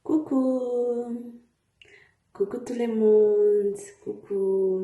Coucou, coucou tout le monde, coucou.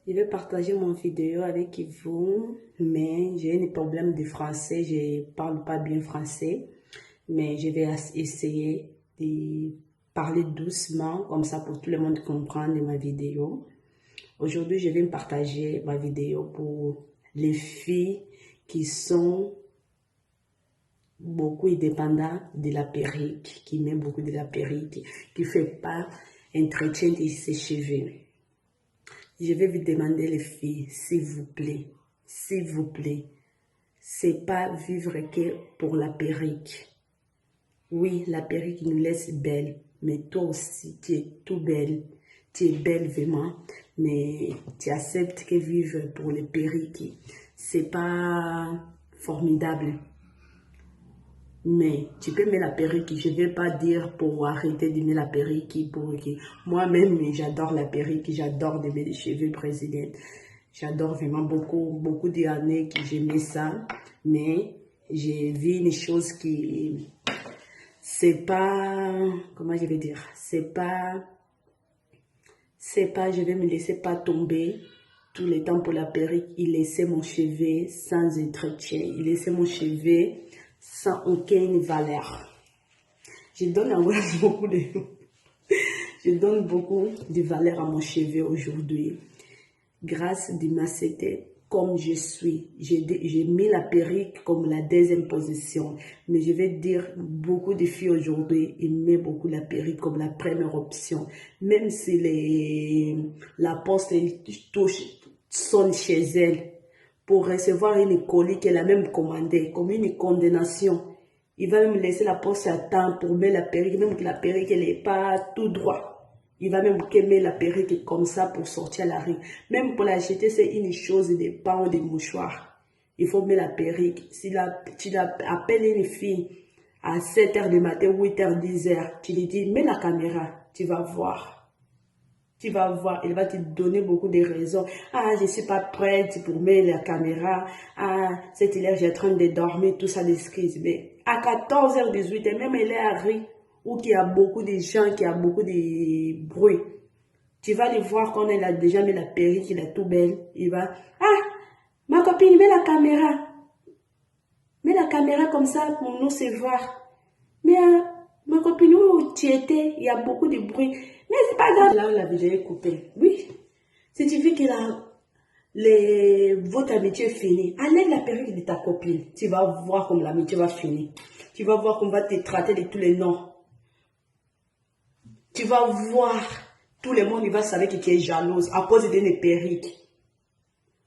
Je vais partager mon vidéo avec vous, mais j'ai un problème de français, je parle pas bien français, mais je vais essayer de parler doucement, comme ça pour tout le monde comprendre ma vidéo. Aujourd'hui, je vais partager ma vidéo pour les filles qui sont beaucoup indépendant de la perruque, qui met beaucoup de la perruque, qui ne fait pas entretien de ses cheveux. Je vais vous demander les filles, s'il vous plaît, c'est pas vivre que pour la perruque. Oui, la perruque nous laisse belle, mais toi aussi, tu es tout belle. Tu es belle vraiment, mais tu acceptes que vivre pour les perruques, c'est pas formidable. Mais tu peux mettre la perruque, je ne vais pas dire pour arrêter de mettre la perruque. Moi-même, j'adore la perruque, j'adore de mettre les cheveux brésiliens. J'adore vraiment beaucoup d'années que j'aimais ça. Mais j'ai vu une chose qui, c'est pas, comment je vais dire, c'est pas, je vais me laisser pas tomber tout le temps pour la perruque. Il laissait mon cheveu sans entretien, il laissait mon cheveu sans aucune valeur. Je donne beaucoup de valeur à mon cheveu aujourd'hui. Grâce à ma c'était comme je suis. J'ai mis la perruque comme la deuxième position. Mais je vais dire, beaucoup de filles aujourd'hui, ils mettent beaucoup la perruque comme la première option. Même si la poste sonne chez elle, pour recevoir une colis qu'elle a même commandée, comme une condamnation. Il va même laisser la poste à temps pour mettre la perruque, même que la perruque n'est pas tout droit. Il va même mettre la perruque comme ça pour sortir à la rue. Même pour l'acheter, c'est une chose de pain ou de mouchoir. Il faut mettre la perruque. Si tu appelles une fille à 7 h du matin, 8 h, 10 h, tu lui dis, mets la caméra, tu vas voir. Tu vas voir, il va te donner beaucoup de raisons. Ah, je ne suis pas prête pour mettre la caméra. Ah, cette heure, j'ai en train de dormir, tout ça, d'excuses. Mais à 14 h, 18 h, même elle est à rue, où il y a beaucoup de gens, qui a beaucoup de bruit. Tu vas les voir quand elle a déjà mis la perruque, il est tout belle. Il va, ah, ma copine, mets la caméra. Mets la caméra comme ça pour nous se voir. Mais ma copine, où tu étais, il y a beaucoup de bruit. Mais c'est pas grave. Là, la vidéo est coupée. Oui. Si tu veux que votre amitié est finie, enlève la perruque de ta copine. Tu vas voir comme l'amitié va finir. Tu vas voir qu'on va te traiter de tous les noms. Tu vas voir, tout le monde il va savoir que tu es jalouse à cause d'une perruque.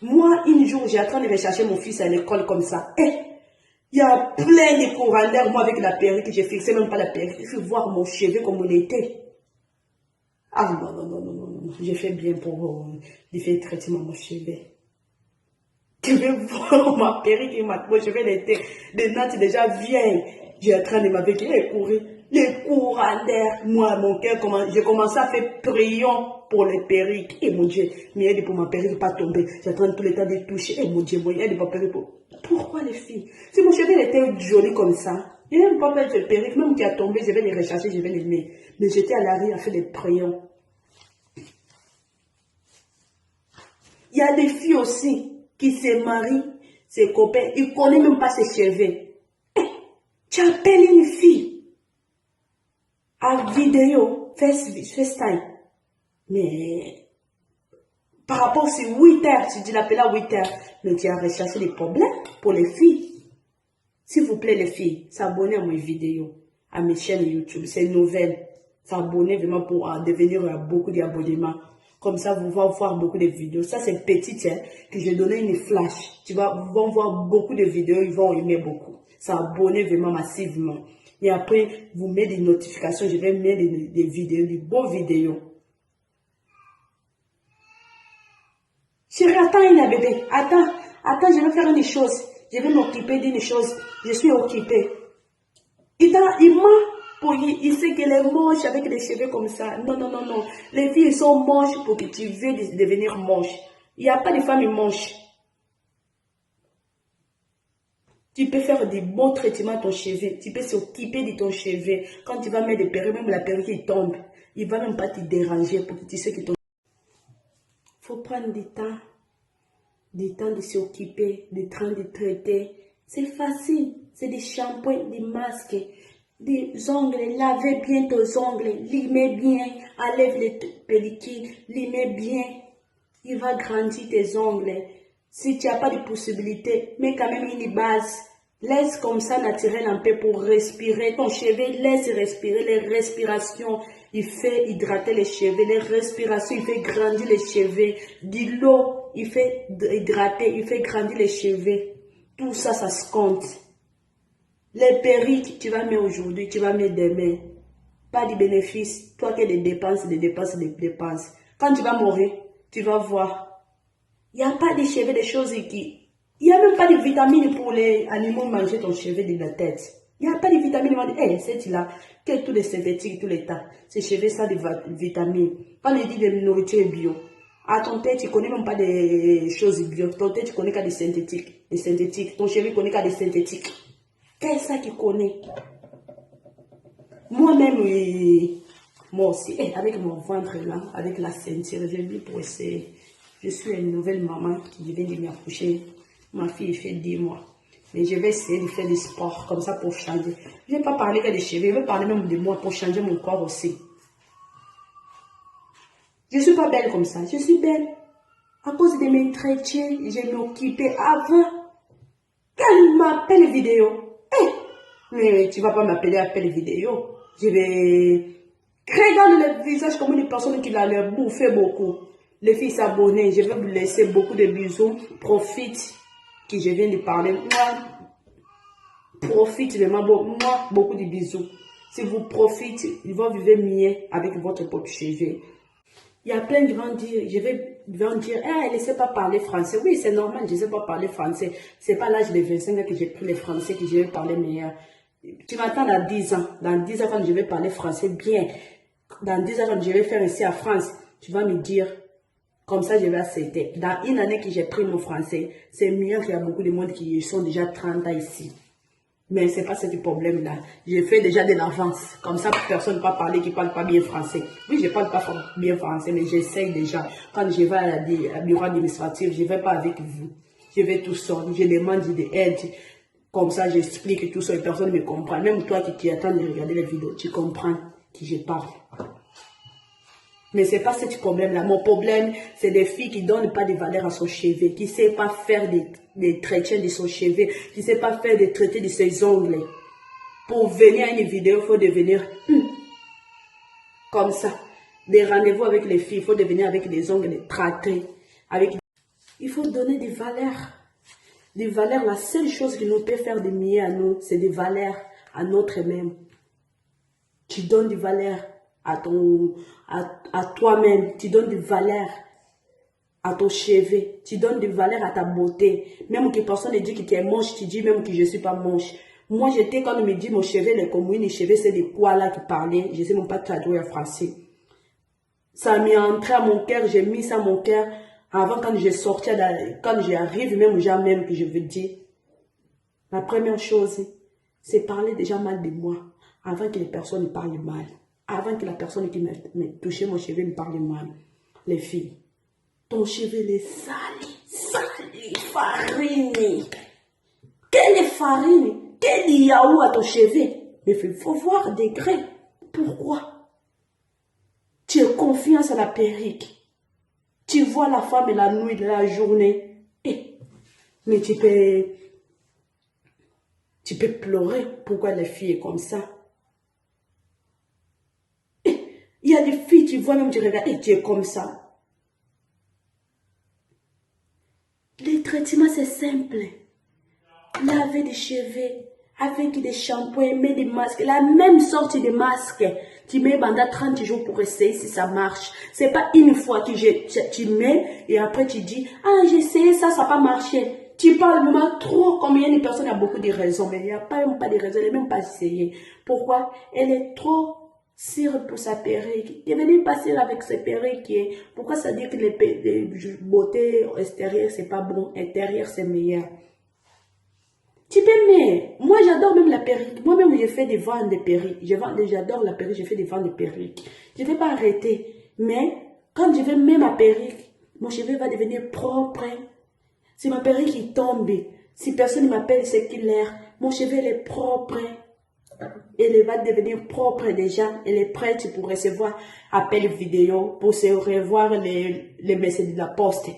Moi, un jour, j'ai en train de rechercher mon fils à l'école comme ça. Il y a plein de courants d'air, moi, avec la perruque, j'ai fixé même pas la perruque. Il faut voir mon cheveu comme il était. Ah non. J'ai fait bien pour faire traitement à mon cheveu. Tu veux voir ma perruque et mon cheveu des nattes déjà vieilles. J'ai en train de m'aveiller les courants d'air. Moi, mon cœur, j'ai commencé à faire prion pour les perruques. Et mon Dieu, mais aide pour ma perruque pas tomber. J'attends tout le temps de toucher. Et mon Dieu, moi, aide pour ma perruque. Pourquoi les filles? Si mon cheveu était joli comme ça, il n'aime pas mettre de perruque, même qui a tombé, je vais les rechercher, je vais les mettre. Mais j'étais à la rue à faire des prions. Il y a des filles aussi qui se marient, ses copains, ils ne connaissent même pas ses cheveux. Tu appelles une fille à vidéo, FaceTime. Mais par rapport à 8 h, tu dis l'appeler à 8 h, mais tu as recherché des problèmes pour les filles. S'il vous plaît les filles, s'abonnez à mes vidéos, à mes chaînes YouTube, c'est nouvelle. S'abonner vraiment pour devenir beaucoup d'abonnements. Comme ça, vous allez voir beaucoup de vidéos. Ça, c'est petit, hein, que j'ai donné une flash. Tu vas voir beaucoup de vidéos, ils vont aimer beaucoup. S'abonner vraiment massivement. Et après, vous mettez des notifications, je vais mettre des vidéos, des bonnes vidéos. Chérie, attends, bébé. Attends, je vais faire une chose. Je vais m'occuper d'une chose. Je suis occupée. Il sait qu'elle est moche avec des cheveux comme ça. Non. Les filles sont moches pour que tu veuilles devenir moche. Il n'y a pas de femmes moches. Tu peux faire des bons traitements à ton cheveu. Tu peux s'occuper de ton cheveu. Quand tu vas mettre des perruques, même la perruque qui tombe, il ne va même pas te déranger pour que tu sais que ton... Il faut prendre du temps de s'occuper, de train de traiter. C'est facile. C'est des shampoings, des masques, des ongles. Lavez bien tes ongles. Limez bien. Enlève les pellicules. Limez bien. Il va grandir tes ongles. Si tu n'as pas de possibilité, mets quand même une base. Laisse comme ça naturel un peu pour respirer. Ton cheveu, laisse respirer. Les respirations, il fait hydrater les cheveux. Les respirations, il fait grandir les cheveux. De l'eau, il fait hydrater, il fait grandir les cheveux. Tout ça, ça se compte. Les perruques, tu vas mettre aujourd'hui, tu vas mettre demain. Pas de bénéfice. Toi qui des dépenses, des dépenses, des dépenses. Quand tu vas mourir, tu vas voir. Il n'y a pas de cheveux, des choses qui... Il n'y a même pas de vitamines pour les animaux manger ton cheveu de la tête. Il n'y a pas de vitamines. Hey, c'est là, que tous les synthétiques, tous les temps. Ces cheveux, ça, des vitamines. Quand on dit de nourriture bio, à ton tête, tu ne connais même pas des choses bio. Ton tête, tu connais qu'à des synthétiques. Des synthétiques. Ton cheveu, connaît qu'à des synthétiques. Qu'est-ce ça qu'il connaît? Moi-même, moi aussi, avec mon ventre là, avec la ceinture, j'ai mis pour essayer. Je suis une nouvelle maman qui vient de m'accoucher. Ma fille fait 10 mois. Mais je vais essayer de faire du sport comme ça pour changer. Je ne vais pas parler que des cheveux, je vais parler même de moi pour changer mon corps aussi. Je ne suis pas belle comme ça. Je suis belle. À cause de mes entretiens, je m'occupais avant qu'elle m'appelle vidéo. Mais tu ne vas pas m'appeler appel vidéo. Je vais créer dans le visage comme une personne qui l'a leur bouffé beaucoup. Les filles s'abonnent, je vais vous laisser beaucoup de bisous. Profite que je viens de parler. Moi, profite de moi, beaucoup de bisous. Si vous profitez, il va vivre mieux avec votre propre cheveu. Il y a plein de gens dire, vont dire, elle ne sait pas parler français. Oui, c'est normal, je ne sais pas parler français. C'est pas l'âge de 25 ans que j'ai pris le français que je vais parler meilleur. Tu m'attends dans 10 ans. Dans 10 ans, quand je vais parler français bien, dans 10 ans, quand je vais faire ici à France, tu vas me dire, comme ça, je vais accepter. Dans une année que j'ai pris mon français, c'est mieux qu'il y a beaucoup de monde qui sont déjà 30 ans ici. Mais ce n'est pas ce problème-là. J'ai fait déjà de l'avance. Comme ça, personne ne peut parler qui ne parle pas bien français. Oui, je ne parle pas bien français, mais j'essaye déjà. Quand je vais à bureau administratif, je ne vais pas avec vous. Je vais tout seul. Je demande de l'aide. Comme ça, j'explique tout ça et personne ne me comprend. Même toi qui attends de regarder les vidéos, tu comprends que je parle. Mais ce n'est pas ce problème-là. Mon problème, c'est des filles qui ne donnent pas de valeur à son cheveu, qui ne savent pas faire des traitages de son cheveu, qui ne savent pas faire des traités de ses ongles. Pour venir à une vidéo, il faut devenir comme ça. Des rendez-vous avec les filles, il faut devenir avec des ongles traités. Il faut donner des valeurs. Des valeurs, la seule chose qui nous peut faire de mieux à nous, c'est des valeurs à notre même. Tu donnes des valeurs à toi-même, tu donnes des valeurs à ton cheveu, tu donnes des valeurs à ta beauté. Même que personne ne dit que tu es moche, tu dis même que je ne suis pas moche. Moi, j'étais, quand on me dit mon cheveu, les communes, les cheveux, c'est des poils là qui parlaient. Je ne sais même pas traduire en français. Ça m'est entré à mon cœur, j'ai mis ça à mon cœur. Avant, quand je sortais, quand j'arrive, même aux gens même que je veux dire. La première chose, c'est parler déjà mal de moi. Avant que les personnes ne parlent mal. Avant que la personne qui m'a touché mon cheveu me parle mal. Les filles, ton cheveu est sali, farine. Quelle farine? Quel yaourt à ton cheveu? Mais il faut voir des degrés. Pourquoi? Tu as confiance à la perruque. Tu vois la femme la nuit de la journée. Mais tu peux pleurer. Pourquoi la fille est comme ça? Il y a des filles, tu vois même, tu regardes, et tu es comme ça. Les traitements, c'est simple. Laver des cheveux avec des shampoings, mettre des masques. La même sorte de masque. Tu mets pendant 30 jours pour essayer si ça marche. C'est pas une fois que tu mets et après tu dis, ah, j'ai essayé ça, ça n'a pas marché. Tu parles vraiment trop, comme il y a une personne, il y a beaucoup de raisons, mais il n'y a même pas de raisons, elle n'est même pas essayée. Pourquoi? Elle est trop sûre pour sa perruque. Elle n'est pas sûre avec ses perruques. Pourquoi ça dit que les beautés extérieures, c'est pas bon, intérieures, c'est meilleur? Tu peux mettre. Moi, j'adore même la perruque. Moi-même, je fais des ventes de perruques. J'adore la perruque, je fais des ventes de perruques. Je ne vais pas arrêter. Mais quand je vais mettre ma perruque, mon cheveu va devenir propre. Si ma perruque qui tombe, si personne ne m'appelle séculaire, mon cheveu est propre. Elle va devenir propre déjà. Elle est prête pour recevoir appel vidéo, pour se revoir les messages de la poste.